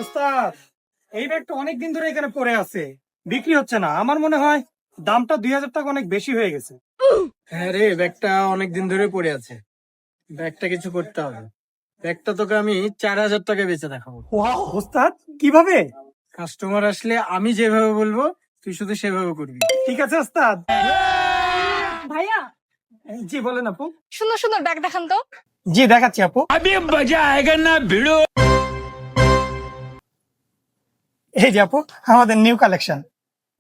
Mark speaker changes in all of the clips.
Speaker 1: ওস্তাদ, এই ব্যাগটা অনেকদিন ধরে এখানে পড়ে আছে, বিক্রি হচ্ছে না। আমার মনে হয় দামটা 2000 টাকা অনেক বেশি হয়ে গেছে।
Speaker 2: হ্যাঁ রে, ব্যাগটা অনেকদিন ধরে পড়ে আছে। ব্যাগটা কিছু করতে হবে। ব্যাগটা তোকে আমি 4000 টাকা বেচে দেখাবো।
Speaker 1: ওস্তাদ, কিভাবে?
Speaker 2: কাস্টমার আসলে আমি যেভাবে বলবো তুই শুধু সেভাবে করবি।
Speaker 1: ঠিক আছে ওস্তাদ।
Speaker 3: ভাইয়া,
Speaker 1: জি বলেন আপু।
Speaker 3: সুন্দর সুন্দর ব্যাগ দেখান তো।
Speaker 1: জি দেখাচ্ছি আপু। এই যে আপু, আমাদের নিউ কালেকশন।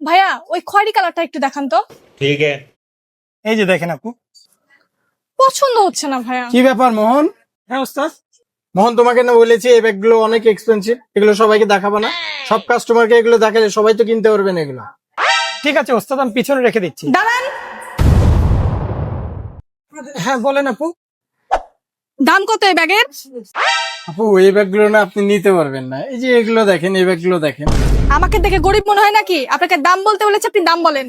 Speaker 3: ভাইয়া, ওই খয়েরি কালারটা একটু দেখান তো।
Speaker 1: এই যে দেখেন আপু।
Speaker 3: পছন্দ হচ্ছে না ভাইয়া।
Speaker 2: কি ব্যাপার মোহন?
Speaker 1: হ্যাঁ ওস্তাদ।
Speaker 2: মোহন তোমাকে না বলেছি এই ব্যাগগুলো অনেক এক্সপেন্সিভ, এগুলো সবাইকে দেখাবো না। সব কাস্টমারকে এগুলো দেখালে সবাই তো কিনতে পারবে না এগুলো।
Speaker 1: ঠিক আছে ওস্তাদ, আমি পিছনে রেখে দিচ্ছি।
Speaker 3: দাঁড়ান,
Speaker 1: হ্যাঁ বলেন আপু।
Speaker 3: দাম কত এই ব্যাগের?
Speaker 2: আপু এই ব্যাগগুলো না আপনি নিতে পারবেন না। এই যে এগুলো দেখেন, এই ব্যাগগুলো দেখেন।
Speaker 3: আমাকে দেখে গরিব মনে হয় নাকি? আপনাকে দাম বলতে বলেছে, আপনি দাম বলেন।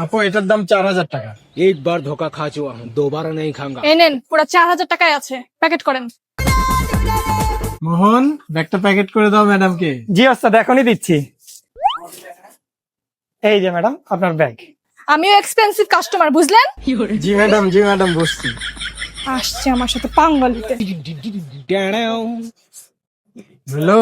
Speaker 2: আপু এটার দাম 4000 টাকা।
Speaker 4: एक बार धोखा खा चुका हूँ, दोबारा नहीं खाऊंगा।
Speaker 3: এই নেন, পুরো 4000 টাকায় আছে, প্যাকেট করেন।
Speaker 2: মোহন, ব্যাগটা প্যাকেট করে দাও ম্যাডামকে।
Speaker 1: জি ওস্তাদ, এখনই দিচ্ছি। এই যে ম্যাডাম আপনার ব্যাগ।
Speaker 3: আমিও এক্সপেন্সিভ কাস্টমার, বুঝলেন?
Speaker 2: জি ম্যাডাম, জি ম্যাডাম, বসছি।
Speaker 3: আসছে আমার সাথে পাঙ্গা নিতে।
Speaker 2: হ্যালো।